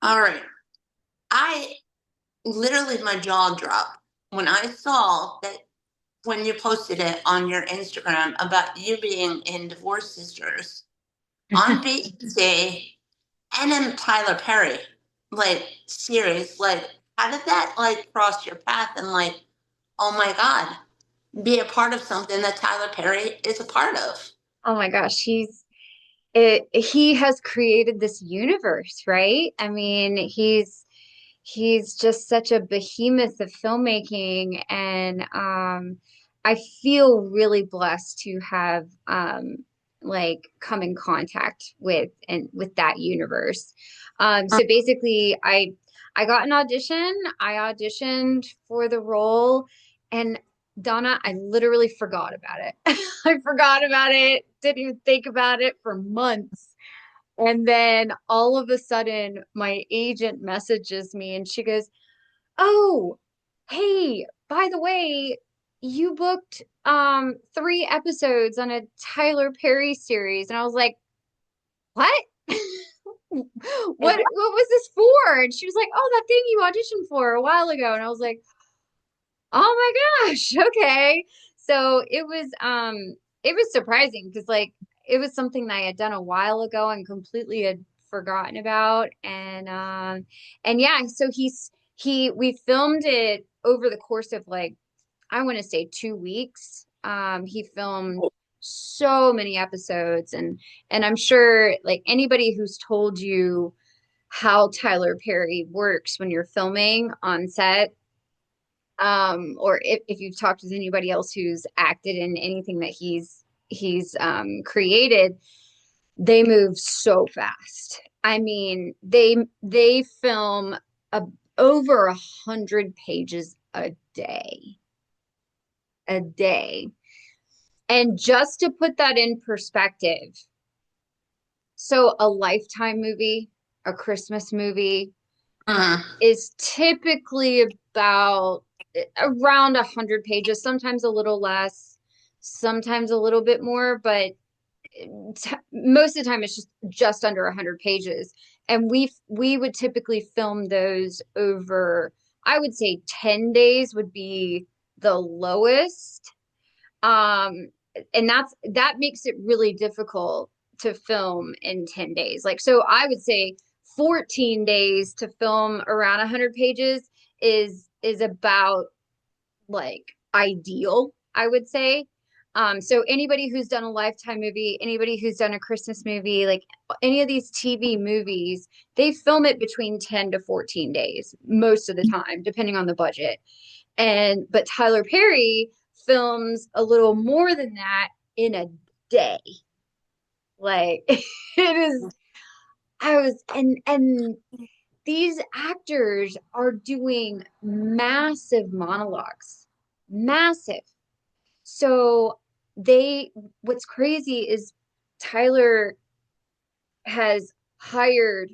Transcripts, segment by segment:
All right. I literally, my jaw dropped when I saw that when you posted it on your Instagram about you being in Divorce Sisters on BBC and in Tyler Perry series. How did that cross your path and oh my God, be a part of something that Tyler Perry is a part of? Oh my gosh, he has created this universe, right? I mean, he's just such a behemoth of filmmaking, and I feel really blessed to have come in contact with that universe. So basically I got an audition. I auditioned for the role, and Donna, I literally forgot about it. I forgot about it, didn't even think about it for months. And then all of a sudden, my agent messages me and she goes, "Oh, hey, by the way, you booked 3 episodes on a Tyler Perry series." And I was like, "What?" What was this for? And she was like, "Oh, that thing you auditioned for a while ago." And I was like, "Oh my gosh, okay." So it was surprising because it was something that I had done a while ago and completely had forgotten about. And yeah, so we filmed it over the course of I want to say 2 weeks. He filmed so many episodes, and I'm sure like anybody who's told you how Tyler Perry works when you're filming on set, or if you've talked with anybody else who's acted in anything that he's created, they move so fast. I mean, they film a, over 100 pages a day. And just to put that in perspective, so a Lifetime movie, a Christmas movie, Mm. is typically about around 100 pages, sometimes a little less, sometimes a little bit more, but most of the time it's just under 100 pages. And we would typically film those over, I would say 10 days would be the lowest. Um, and that makes it really difficult to film in 10 days. Like, so I would say 14 days to film around 100 pages is about ideal, I would say. So anybody who's done a Lifetime movie, anybody who's done a Christmas movie, like any of these TV movies, they film it between 10 to 14 days most of the time, depending on the budget. But Tyler Perry films a little more than that in a day. Like it is, I was, and these actors are doing massive monologues, massive. So what's crazy is Tyler has hired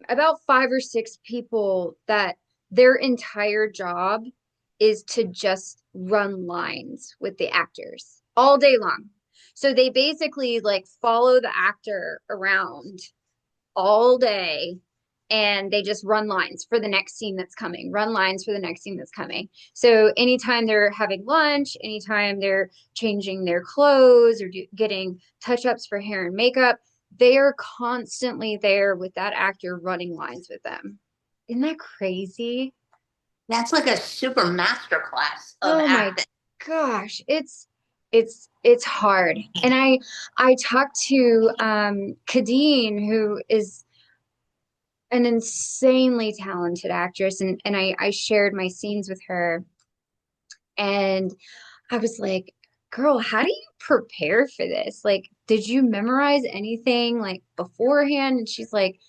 about 5 or 6 people that their entire job is to just run lines with the actors all day long. So they basically follow the actor around all day, and they just run lines for the next scene that's coming, run lines for the next scene that's coming. So anytime they're having lunch, anytime they're changing their clothes or getting touch-ups for hair and makeup, they are constantly there with that actor running lines with them. Isn't that crazy? That's like a super master class of Oh my acting. gosh, it's hard. And I talked to Kadeen, who is an insanely talented actress, and I shared my scenes with her, and I was like, "Girl, how do you prepare for this? Like, did you memorize anything beforehand?" And she's like,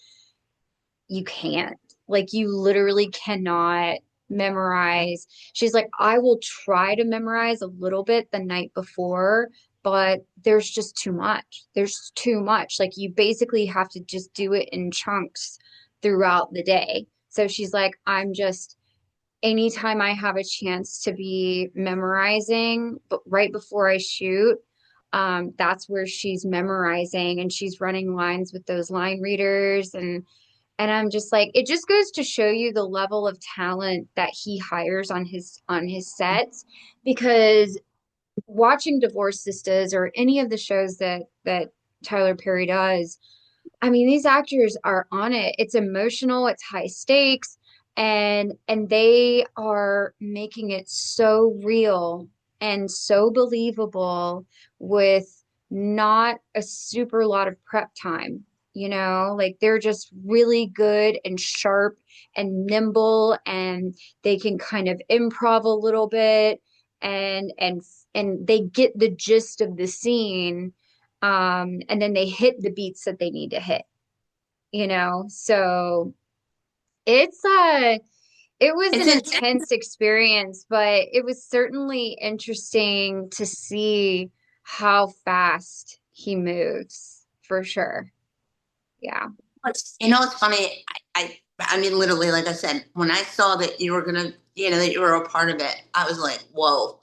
"You can't. Like, you literally cannot memorize." She's like, "I will try to memorize a little bit the night before, but there's just too much. There's too much. Like, you basically have to just do it in chunks throughout the day." So she's like, "I'm just anytime I have a chance to be memorizing, but right before I shoot, that's where she's memorizing and she's running lines with those line readers, And I'm just like, it just goes to show you the level of talent that he hires on his sets, because watching Divorce Sisters or any of the shows that Tyler Perry does, I mean, these actors are on it. It's emotional, it's high stakes, and they are making it so real and so believable with not a super lot of prep time. Like they're just really good and sharp and nimble, and they can kind of improv a little bit, and they get the gist of the scene, and then they hit the beats that they need to hit, so it's it was It's an intense. intense experience, but it was certainly interesting to see how fast he moves, for sure. Yeah. It's funny. I mean, literally, like I said, when I saw that you were gonna, that you were a part of it, I was like, whoa.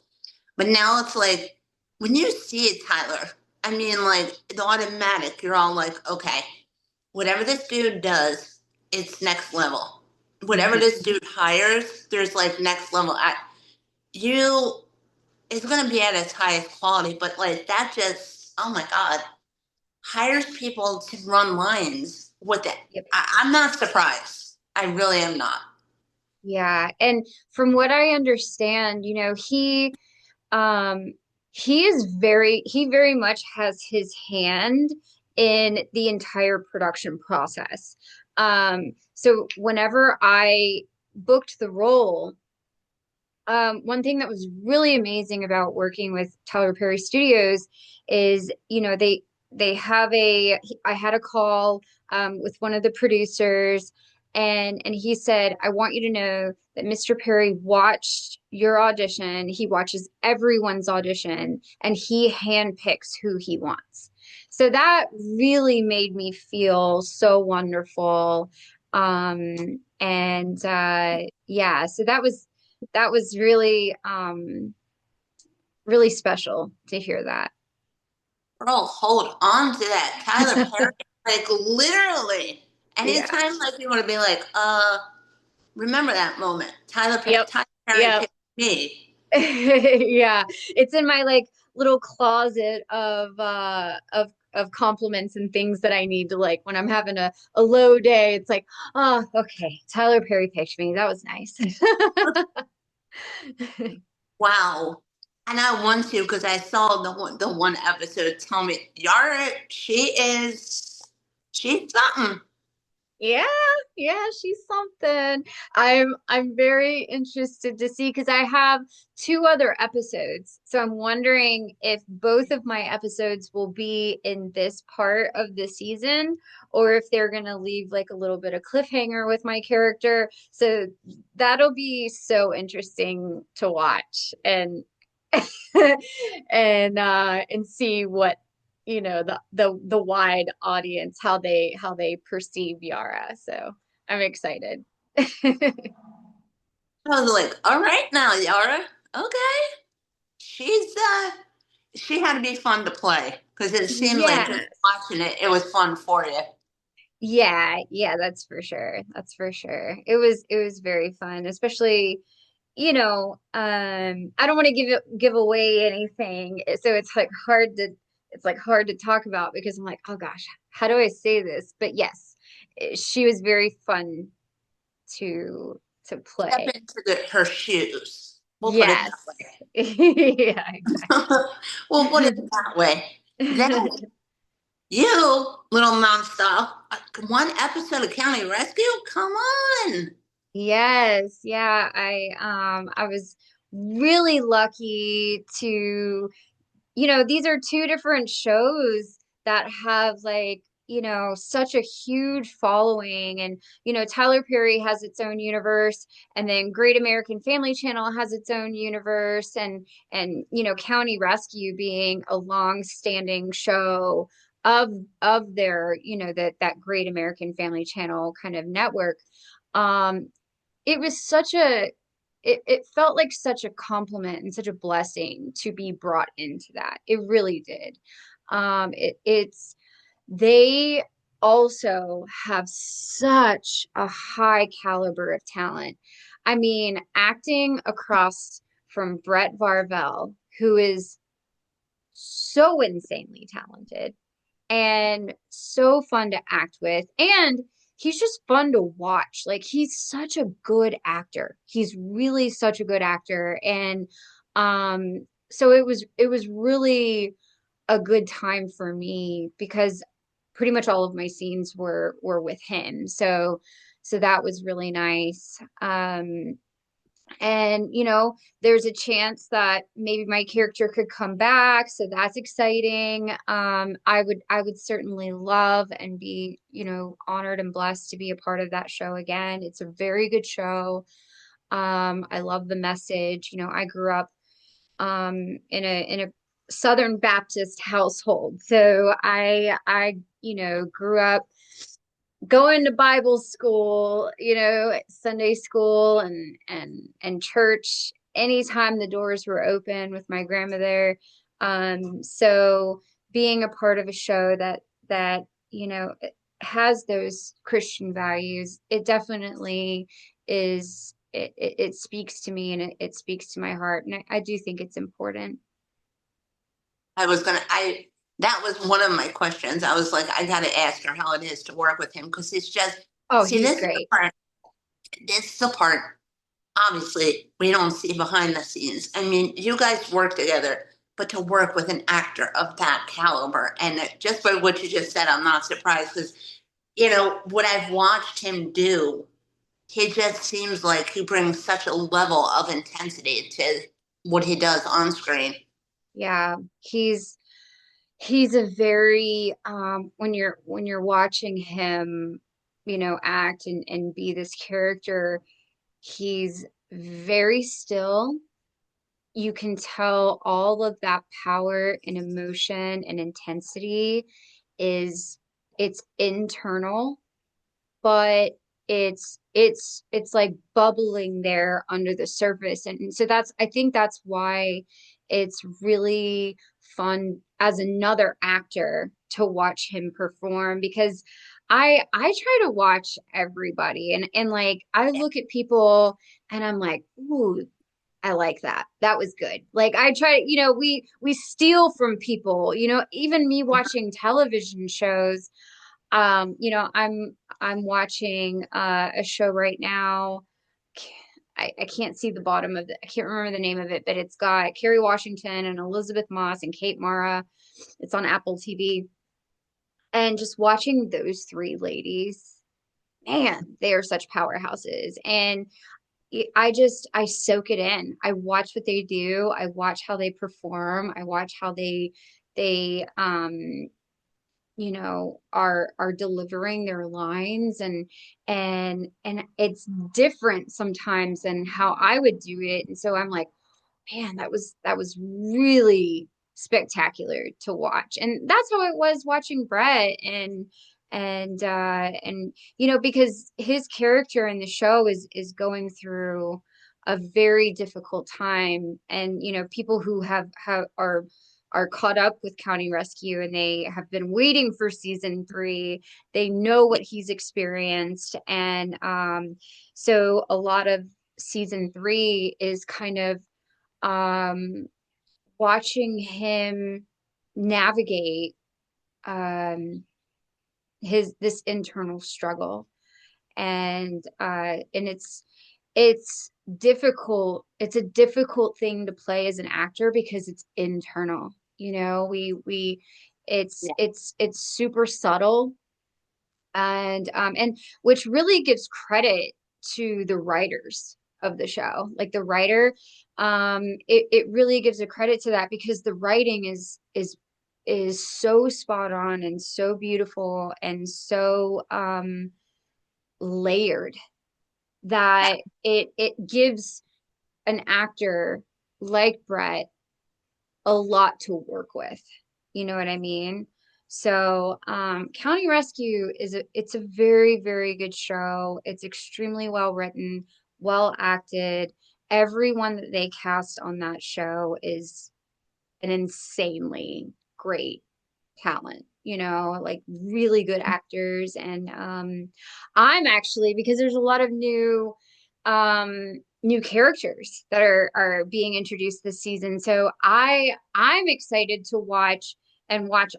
But now it's like, when you see it, Tyler, I mean, like, the automatic, you're all like, okay, whatever this dude does, it's next level. Whatever Mhm. this dude hires, there's like next level. You, it's going to be at its highest quality, but like, that just, oh my God, hires people to run lines with it. Yep. I'm not surprised. I really am not. Yeah. And from what I understand, um he very much has his hand in the entire production process. So whenever I booked the role, one thing that was really amazing about working with Tyler Perry Studios is, they have I had a call with one of the producers, and he said, I want you to know that Mr. Perry watched your audition. He watches everyone's audition, and he handpicks who he wants. So that really made me feel so wonderful. And yeah, so that was really really special to hear that. Bro, hold on to that. Tyler Perry, like literally, Yeah. anytime like you want to be like, remember that moment. Yep. Tyler Perry Yep. picked me. Yeah. It's in my like little closet of compliments and things that I need to, like, when I'm having a low day, it's like, oh, okay, Tyler Perry picked me. That was nice. Wow. And I want to because I saw the one episode. Tell me, Yara, she's something. Yeah, yeah, she's something. I'm very interested to see, because I have two other episodes. So I'm wondering if both of my episodes will be in this part of the season, or if they're gonna leave like a little bit of cliffhanger with my character. So that'll be so interesting to watch, and see what, the wide audience, how they perceive Yara. So I'm excited. I was like, all right now, Yara. Okay. She's she had to be fun to play because it seemed like just Yes. watching it, it was fun for you. Yeah, yeah, that's for sure. That's for sure. It was very fun, especially, I don't want to give away anything. So it's like hard to talk about, because I'm like, oh gosh, how do I say this? But yes, she was very fun to Step play. into her shoes. We'll put it Yes. Yeah, exactly. that way. We'll put it that way. Then you, little nonstop, one episode of County Rescue? Come on. Yes, yeah, I was really lucky to, these are two different shows that have, like, such a huge following. And, Tyler Perry has its own universe, and then Great American Family Channel has its own universe, and County Rescue being a long-standing show of their, that Great American Family Channel kind of network. Um, it was it felt like such a compliment and such a blessing to be brought into that. It really did. It's they also have such a high caliber of talent. I mean, acting across from Brett Varvel, who is so insanely talented and so fun to act with. And he's just fun to watch. Like he's such a good actor. He's really such a good actor. And so it was really a good time for me because pretty much all of my scenes were with him. So that was really nice. And there's a chance that maybe my character could come back, so that's exciting. I would certainly love and be honored and blessed to be a part of that show again. It's a very good show. I love the message. I grew up in a Southern Baptist household, so I grew up going to Bible school, Sunday school and church anytime the doors were open with my grandmother. So being a part of a show that has those Christian values, it definitely is. It speaks to me and it speaks to my heart, and I do think it's important. I that was one of my questions. I was like, I got to ask her how it is to work with him because it's just, Oh, see, he's great. this is the part, obviously, we don't see behind the scenes. I mean, you guys work together, but to work with an actor of that caliber, and just by what you just said, I'm not surprised because, what I've watched him do, he just seems like he brings such a level of intensity to what he does on screen. Yeah, he's a very when you're watching him act and be this character, he's very still. You can tell all of that power and emotion and intensity is it's internal, but it's like bubbling there under the surface. And so I think that's why it's really fun as another actor to watch him perform, because I try to watch everybody, and like I look at people and I'm like, ooh, I like that. That was good. Like I try, we steal from people, even me watching television shows. I'm watching a show right now. I can't see the bottom of it. I can't remember the name of it, but it's got Kerry Washington and Elizabeth Moss and Kate Mara. It's on Apple TV. And just watching those three ladies, man, they are such powerhouses. And I soak it in. I watch what they do. I watch how they perform. I watch how they are delivering their lines, and it's different sometimes than how I would do it. And so I'm like, man, that was really spectacular to watch. And that's how it was watching Brett, and because his character in the show is going through a very difficult time. And people who are caught up with County Rescue and they have been waiting for season 3, they know what he's experienced. And so a lot of season 3 is kind of um, watching him navigate um, his this internal struggle. And it's difficult. It's a difficult thing to play as an actor because it's internal. We Yeah. it's super subtle, and which really gives credit to the writers of the show. Like the writer, it really gives a credit to that, because the writing is so spot on and so beautiful and so layered that it gives an actor like Brett a lot to work with. You know what I mean? So, County Rescue it's a very, very good show. It's extremely well written, well acted. Everyone that they cast on that show is an insanely great talent. like really good actors. And I'm actually, because there's a lot of new characters that are being introduced this season. So I'm excited to watch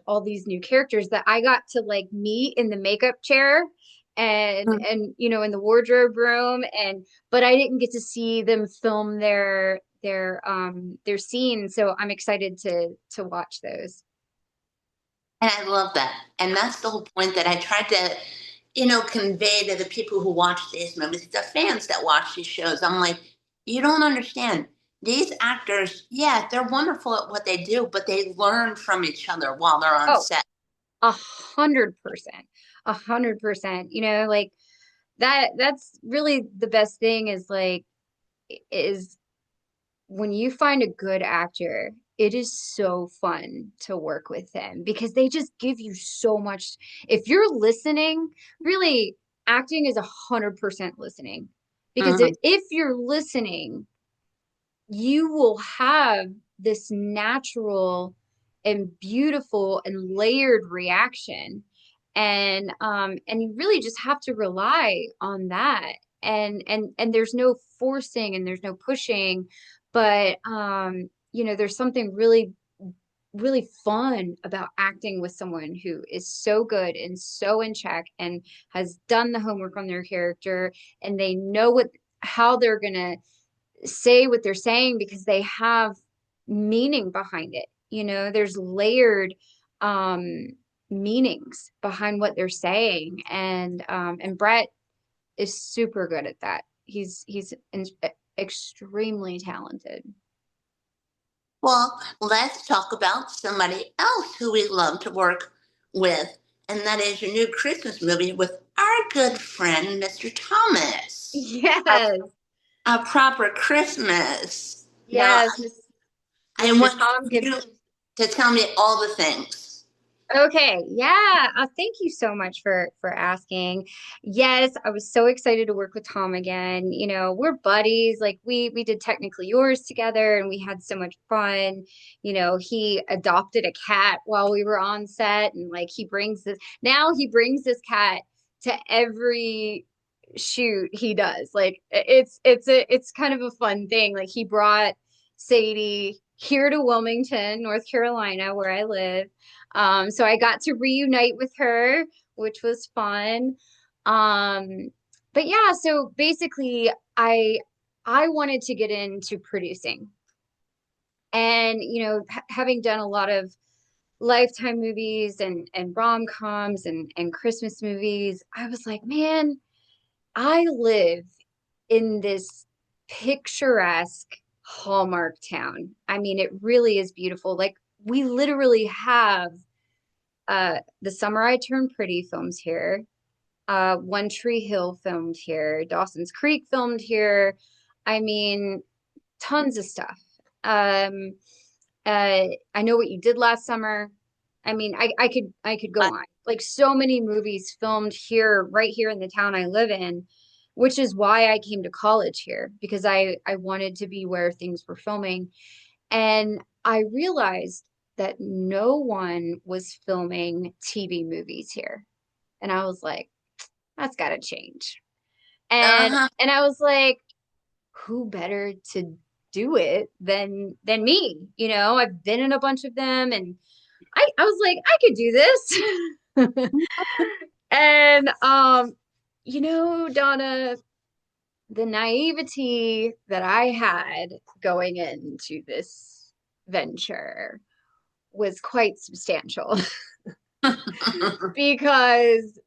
all these new characters that I got to like meet in the makeup chair and in the wardrobe room, and but I didn't get to see them film their scenes. So I'm excited to watch those. And I love that. And that's the whole point that I tried to, convey to the people who watch these movies, the fans that watch these shows. I'm like, you don't understand. These actors, yeah, they're wonderful at what they do, but they learn from each other while they're on Oh, set. 100%. 100%. Like that's really the best thing is when you find a good actor, it is so fun to work with them because they just give you so much. If you're listening, really, acting is 100% listening. Because Mhm. if you're listening, you will have this natural and beautiful and layered reaction. And you really just have to rely on that. And there's no forcing and there's no pushing, but there's something really really fun about acting with someone who is so good and so in check and has done the homework on their character, and they know how they're going to say what they're saying because they have meaning behind it. There's layered um meanings behind what they're saying, and Brett is super good at that. He's extremely talented. Well, let's talk about somebody else who we love to work with, and that is your new Christmas movie with our good friend, Mr. Thomas. Yes, A proper Christmas. Now, yes, I Mr. want Tom you Gibson. to tell me all the things. Okay, yeah. Thank you so much for asking. Yes, I was so excited to work with Tom again. We're buddies. Like we did Technically Yours together, and we had so much fun. He adopted a cat while we were on set, and like he brings this cat to every shoot he does. Like it's kind of a fun thing. Like he brought Sadie here to Wilmington, North Carolina, where I live. So I got to reunite with her, which was fun. Um, but yeah, so basically I wanted to get into producing. And having done a lot of Lifetime movies and rom-coms and Christmas movies, I was like, man, I live in this picturesque Hallmark town. I mean, it really is beautiful. Like we literally have The Summer I Turned Pretty filmed here. One Tree Hill filmed here. Dawson's Creek filmed here. I mean, tons of stuff. Um, I Know What You Did Last Summer. I mean, I could go I, on. Like so many movies filmed here, right here in the town I live in, which is why I came to college here because I wanted to be where things were filming. And I realized that no one was filming TV movies here. And I was like, that's got to change. And uh-huh. and I was like, who better to do it than me? I've been in a bunch of them, and I was like, I could do this. And Donna, the naivety that I had going into this venture was quite substantial because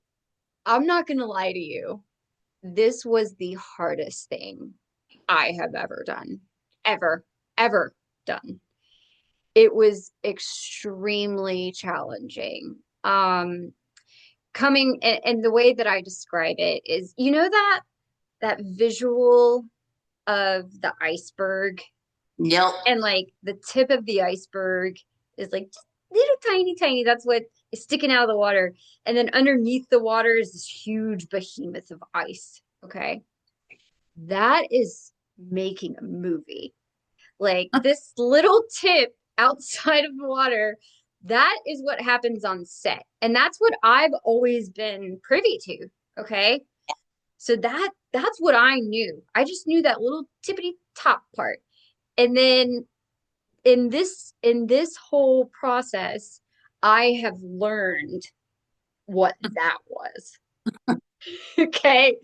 I'm not going to lie to you. This was the hardest thing I have ever done, ever, ever done. It was extremely challenging. Coming and the way that I describe it is, that visual of the iceberg, Yep. and like the tip of the iceberg is like little tiny tiny, that's what is sticking out of the water, and then underneath the water is this huge behemoth of ice. Okay, that is making a movie. Like this little tip outside of the water, That is what happens on set. And that's what I've always been privy to. Okay. So that's what I knew. I just knew that little tippity top part. And then in this whole process, I have learned what that was. Okay.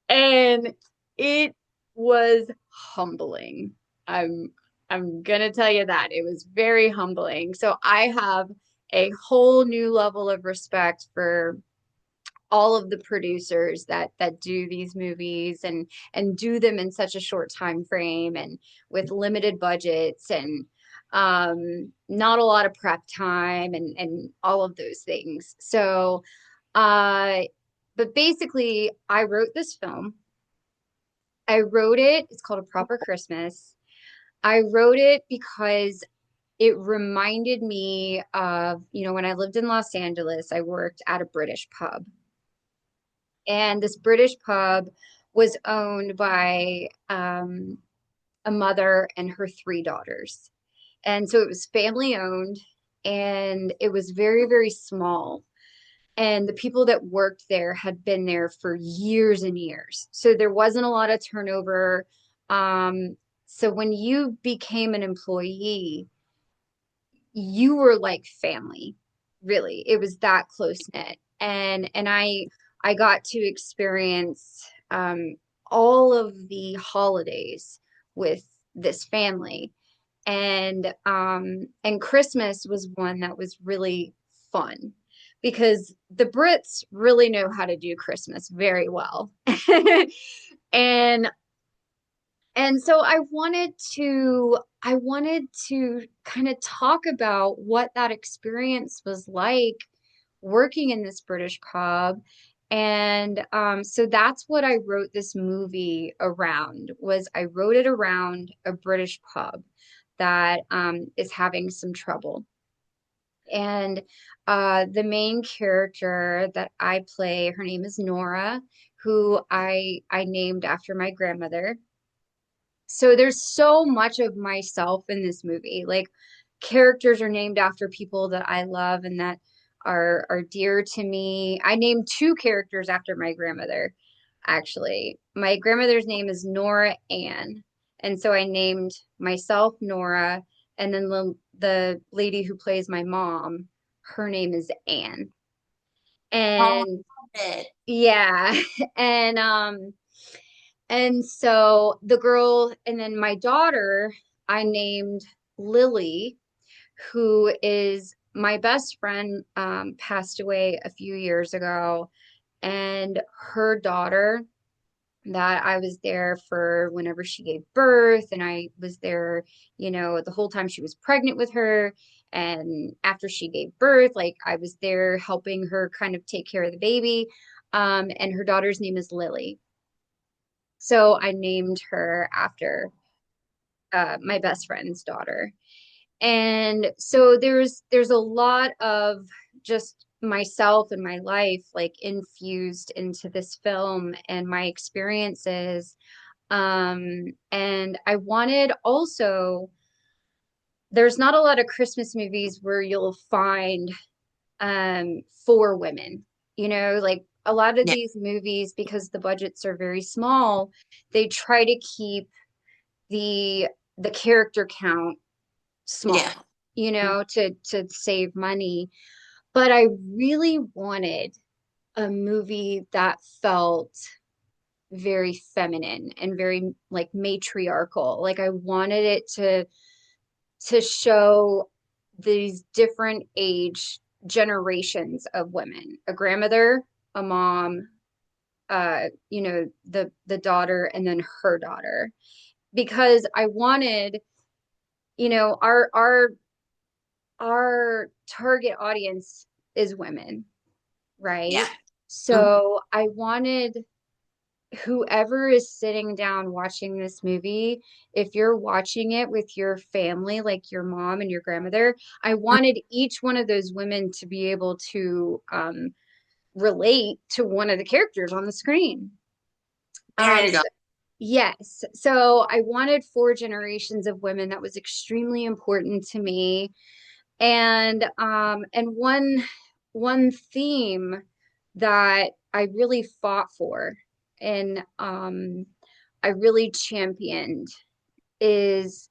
And it was humbling. I'm I'm gonna tell you that. It was very humbling. So I have a whole new level of respect for all of the producers that do these movies and do them in such a short time frame and with limited budgets and not a lot of prep time and all of those things. So uh but basically I wrote this film. I wrote it, it's called A Proper Christmas. I wrote it because it reminded me of, when I lived in Los Angeles, I worked at a British pub. And this British pub was owned by a mother and her three daughters. And so it was family owned and it was very, very small. And the people that worked there had been there for years and years. So there wasn't a lot of turnover. So when you became an employee, you were like family, really. It was that close knit. And I got to experience all of the holidays with this family. And Christmas was one that was really fun because the Brits really know how to do Christmas very well. And and so I wanted to kind of talk about what that experience was like working in this British pub. And so that's what I wrote this movie around, was I wrote it around a British pub that is having some trouble. And the main character that I play, her name is Nora, who I named after my grandmother. So there's so much of myself in this movie. Like characters are named after people that I love and that are dear to me. I named two characters after my grandmother, actually. My grandmother's name is Nora Ann. And so I named myself Nora, and then the lady who plays my mom, her name is Ann. Oh, And I love it. yeah, and so the girl, and then my daughter, I named Lily, who is my best friend, passed away a few years ago. And her daughter, that I was there for whenever she gave birth, and I was there, the whole time she was pregnant with her. And after she gave birth, like I was there helping her kind of take care of the baby. And her daughter's name is Lily. So I named her after my best friend's daughter. And so there's a lot of just myself and my life like infused into this film and my experiences. And I wanted also, there's not a lot of Christmas movies where you'll find for women, like a lot of Yeah, these movies, because the budgets are very small, they try to keep the the character count yeah, small, to save money. But I really wanted a movie that felt very feminine and very like matriarchal. Like I wanted it to show these different age generations of women, a grandmother, a mom, the daughter, and then her daughter. Because I wanted, our target audience is women, right? yeah. Mhm. So I wanted whoever is sitting down watching this movie, if you're watching it with your family, like your mom and your grandmother, I wanted each one of those women to be able to relate to one of the characters on the screen. There you go. So, yes. So I wanted four generations of women. That was extremely important to me. And one theme that I really fought for and I really championed is,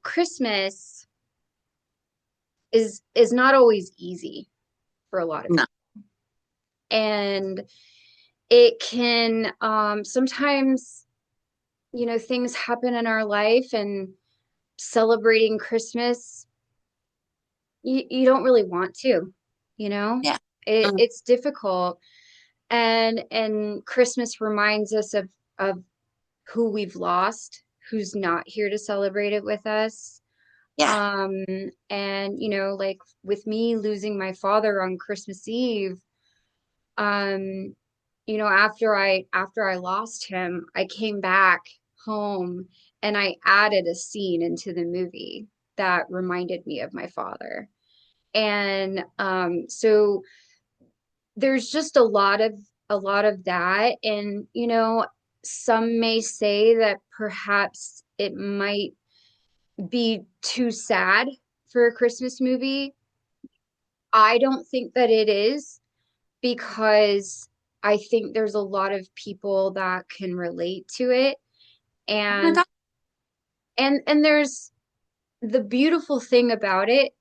Christmas is not always easy for a lot of No. people. And it can sometimes, things happen in our life and celebrating Christmas, you don't really want to, you know? Yeah. It, Mm, it's difficult. And Christmas reminds us of who we've lost, who's not here to celebrate it with us. yeah. Um, and like with me losing my father on Christmas Eve, um, after I lost him, I came back home and I added a scene into the movie that reminded me of my father. And so there's just a lot of that. And some may say that perhaps it might be too sad for a Christmas movie. I don't think that it is, because I think there's a lot of people that can relate to it. Oh my and God. and there's the beautiful thing about it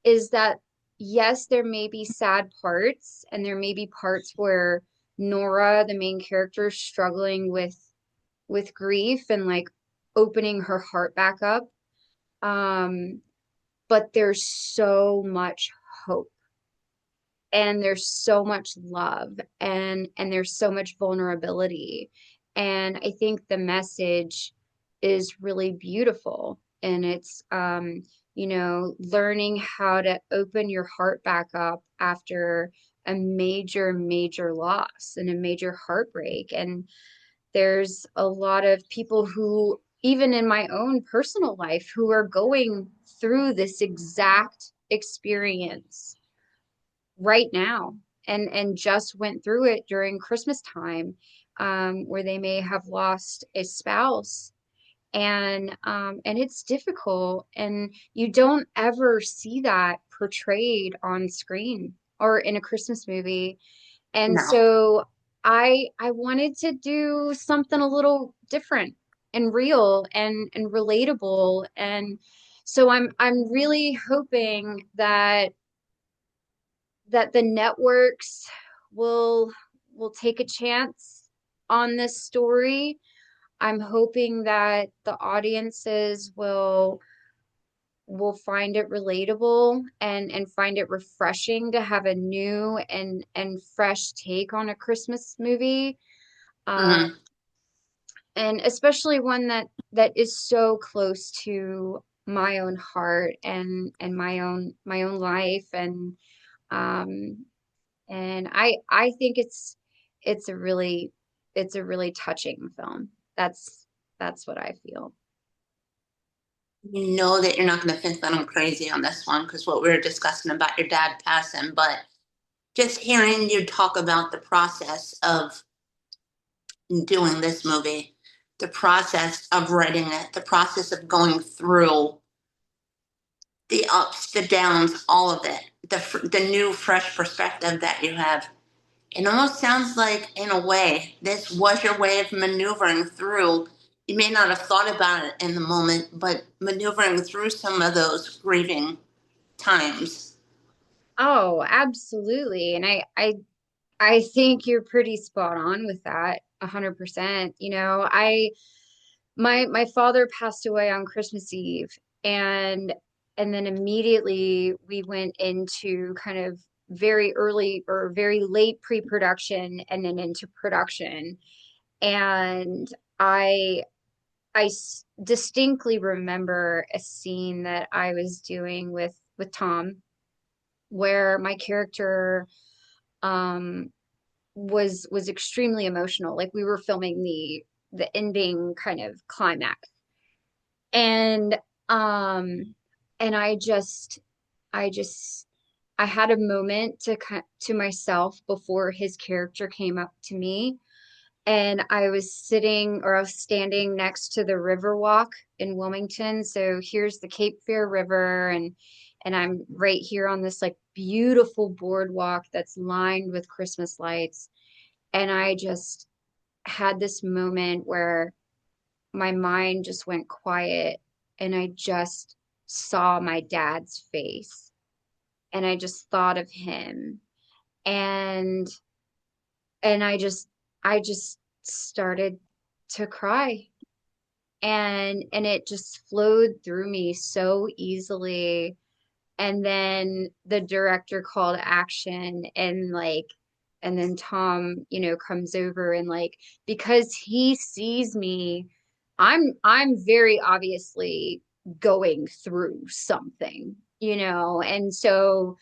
is that, yes, there may be sad parts, and there may be parts where Nora, the main character, is struggling with grief and like opening her heart back up. But there's so much hope, and there's so much love, and there's so much vulnerability. And I think the message is really beautiful, and it's learning how to open your heart back up after a major major loss and a major heartbreak. And there's a lot of people who, even in my own personal life, who are going through this exact experience right now, and just went through it during Christmas time, where they may have lost a spouse. And it's difficult, and you don't ever see that portrayed on screen or in a Christmas movie. And No. so I wanted to do something a little different and real and relatable. And so I'm really hoping that the networks will will take a chance on this story. I'm hoping that the audiences will find it relatable and find it refreshing to have a new and fresh take on a Christmas movie. Uh, Hmm. and especially one that is so close to my own heart and my own life. Um and I think it's a really it's a really touching film. That's what I feel. You know that you're not going to think that I'm crazy on this one because what we were discussing about your dad passing, but just hearing you talk about the process of doing this movie, the process of writing it, the process of going through the ups, the downs, all of it, the new fresh perspective that you have. It almost sounds like, in a way, this was your way of maneuvering through. You may not have thought about it in the moment, but maneuvering through some of those grieving times. Oh, absolutely. And I think you're pretty spot on with that, 100%. My father passed away on Christmas Eve, and then immediately we went into kind of very early or very late pre-production and then into production. And I distinctly remember a scene that I was doing with Tom, where my character um was extremely emotional. Like, we were filming the ending kind of climax. And um and I just I had a moment to myself before his character came up to me. And I was standing next to the river walk in Wilmington. So here's the Cape Fear River, and I'm right here on this like beautiful boardwalk that's lined with Christmas lights. And I just had this moment where my mind just went quiet and I just saw my dad's face and I just thought of him and I just started to cry and it just flowed through me so easily. And then the director called action and like and then Tom, comes over and like because he sees me, I'm very obviously going through something, and so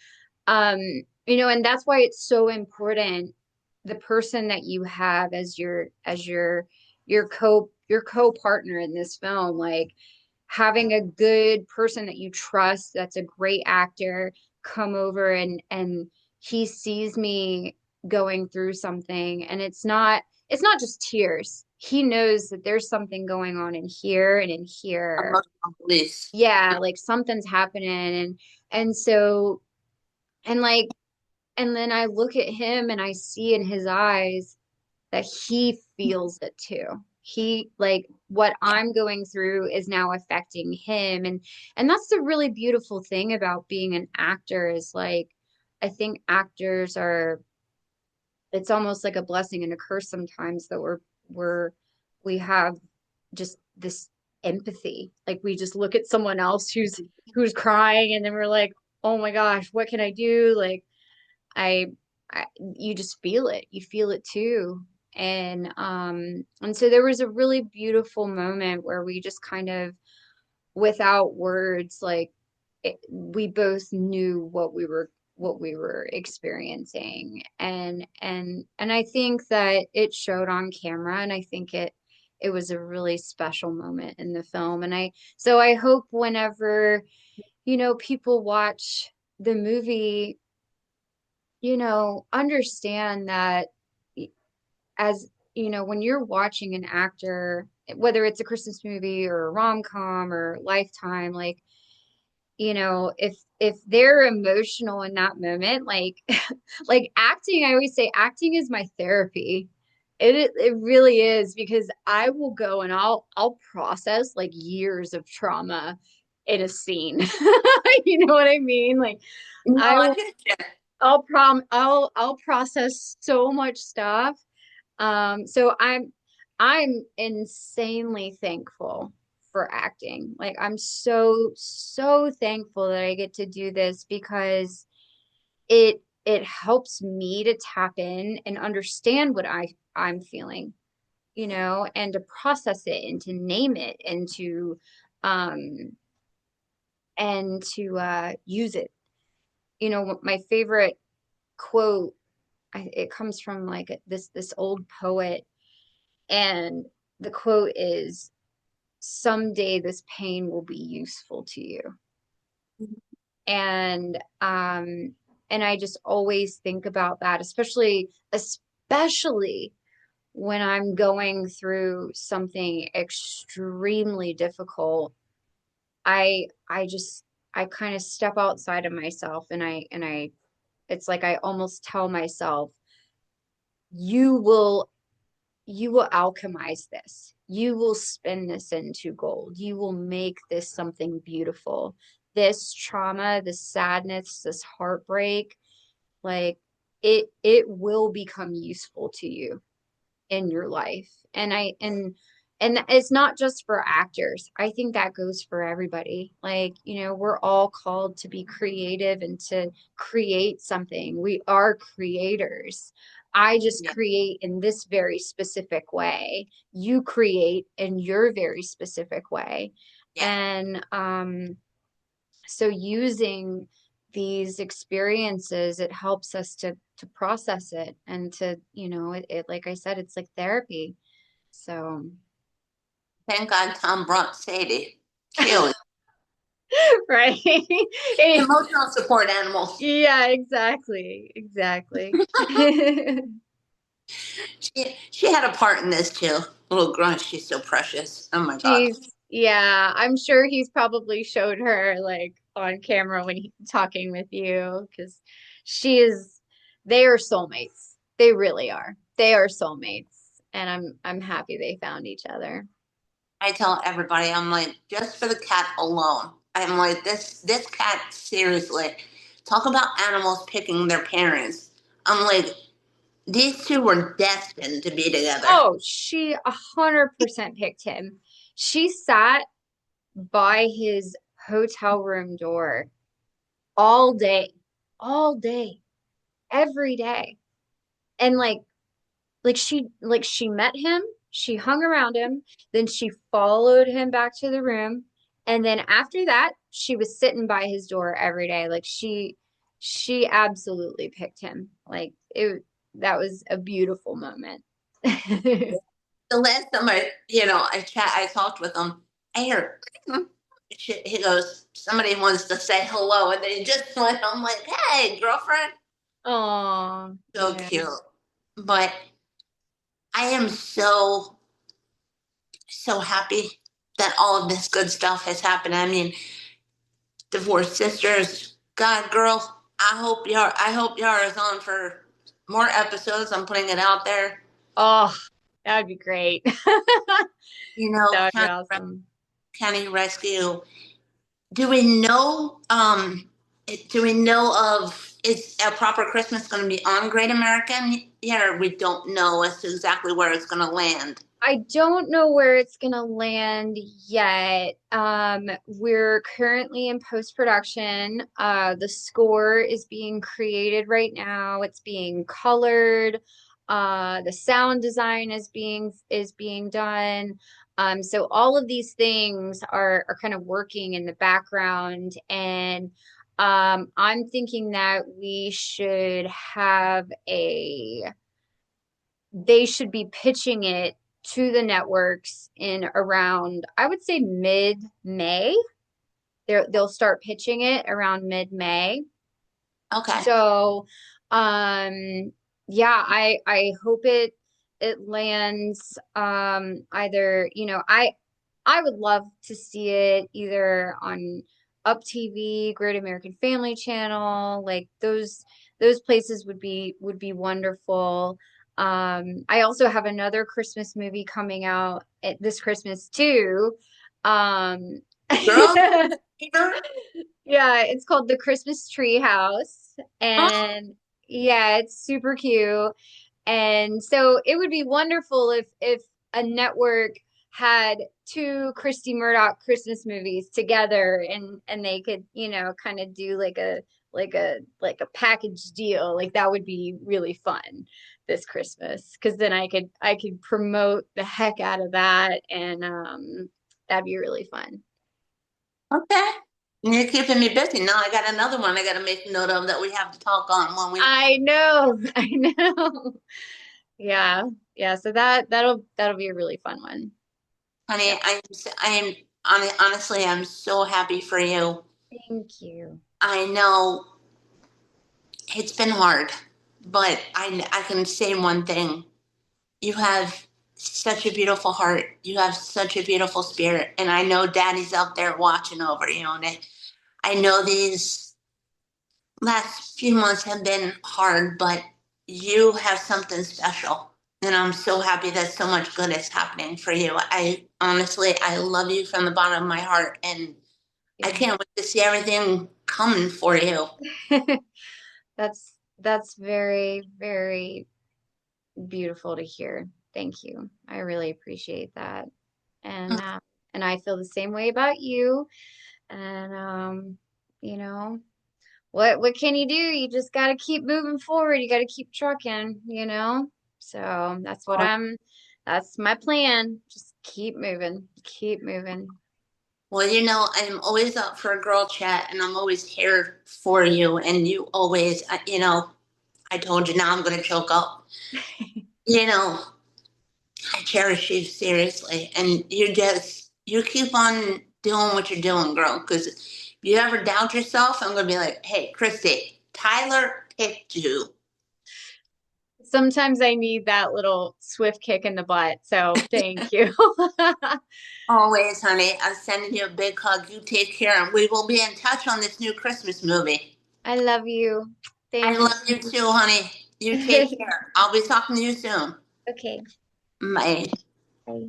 um and that's why it's so important, the person that you have as your co-partner in this film, like having a good person that you trust that's a great actor come over and he sees me going through something, and it's not just tears. He knows that there's something going on in here and in here. Emotional release. Yeah, like something's happening, and so and like and then I look at him and I see in his eyes that he feels it too. He like what I'm going through is now affecting him, and that's the really beautiful thing about being an actor is like I think actors are, it's almost like a blessing and a curse sometimes that we have just this empathy. Like we just look at someone else who's crying and then we're like, "Oh my gosh, what can I do?" Like I, you just feel it. You feel it too. And so there was a really beautiful moment where we just kind of, without words, like we both knew what we were experiencing, and I think that it showed on camera, and I think it was a really special moment in the film, and I hope whenever people watch the movie, understand that as when you're watching an actor, whether it's a Christmas movie or a rom-com or Lifetime, like, if they're emotional in that moment, like like acting, I always say acting is my therapy. It really is because I will go and I'll process like years of trauma in a scene. You know what I mean? Like No, I I will get you. I'll process so much stuff. So I'm insanely thankful for acting. Like I'm so thankful that I get to do this because it helps me to tap in and understand what I'm feeling, and to process it and to name it um and to use it. My favorite quote, it comes from like this old poet, and the quote is, "Someday this pain will be useful to you." And and I just always think about that, especially when I'm going through something extremely difficult. I kind of step outside of myself, and I it's like I almost tell myself, you will you will alchemize this. You will spin this into gold. You will make this something beautiful. This trauma, this sadness, this heartbreak, like it will become useful to you in your life. And it's not just for actors. I think that goes for everybody. Like, we're all called to be creative and to create something. We are creators. I just Yeah. create in this very specific way. You create in your very specific way. Yeah. And so using these experiences, it helps us to process it and to, like I said, it's like therapy. So Thank God Tom brought Sadie. Sheila, right. emotional support animal. Yeah, exactly. She had a part in this too. Little grunt, she's so precious. Oh my God. Yeah, I'm sure he's probably showed her like on camera when talking with you because she is, they are soulmates. They really are. They are soulmates. And I'm happy they found each other. I tell everybody, I'm like, just for the cat alone, I'm like, this cat, seriously, talk about animals picking their parents. I'm like, these two were destined to be together. Oh, she 100% picked him. She sat by his hotel room door all day, all day, every day. And like she met him, she hung around him, then she followed him back to the room, and then after that, she was sitting by his door every day. Like she absolutely picked him. Like it that was a beautiful moment. The last time I talked with him, I heard, he goes, somebody wants to say hello. And then he just went, I'm like, hey, girlfriend. Oh, So yeah. cute. But I am so, so happy that all of this good stuff has happened. I mean, divorced sisters, God, girl, I hope Yara is on for more episodes. I'm putting it out there. Oh, that would be great. You know, That would be awesome. county rescue. Do we know, do we know of, is a proper Christmas going to be on Great American yet, or we don't know as to exactly where it's going to land? I don't know where it's gonna land yet. We're currently in post-production. The score is being created right now. It's being colored. The sound design is being done. So all of these things are kind of working in the background, and I'm thinking that we should have a they should be pitching it to the networks in around, I would say mid-May. They'll start pitching it around mid-May. Okay. So, yeah, I hope it lands either, I would love to see it either on Up TV, Great American Family Channel, like those places would be wonderful. I also have another Christmas movie coming out this Christmas too. Um, Girl, Peter? yeah, it's called The Christmas Tree House, Oh, and yeah, it's super cute. And so it would be wonderful if a network had two Kristi Murdock Christmas movies together and they could, kind of do like a package deal. Like that would be really fun this Christmas because then I could promote the heck out of that and that'd be really fun. okay. You're keeping me busy. Now I got another one I got to make note of that we have to talk on when we, I know, I know. Yeah. Yeah, so that'll be a really fun one. honey, Yeah. honestly, I'm so happy for you. Thank you. I know it's been hard, but I can say one thing. You have such a beautiful heart. You have such a beautiful spirit. And I know daddy's out there watching over you. And I know these last few months have been hard, but you have something special. And I'm so happy that so much good is happening for you. I honestly, I love you from the bottom of my heart. And I Yeah. can't wait to see everything coming for you. That's very, very beautiful to hear. Thank you. I really appreciate that. And and I feel the same way about you. And you know, what can you do? You just got to keep moving forward. You got to keep trucking. So that's my plan. Just keep moving. Keep moving. Well, I'm always up for a girl chat and I'm always here for you. And you always, I told you now I'm going to choke up. You know, I cherish you seriously. And you keep on doing what you're doing, girl. Because if you ever doubt yourself, I'm going to be like, hey, Kristi, Tyler picked you. Sometimes I need that little swift kick in the butt. So thank you. Always, honey. I'm sending you a big hug. You take care, and we will be in touch on this new Christmas movie. I love you. I Thank you. love you too, honey. You take care. I'll be talking to you soon. Okay. Bye. Bye.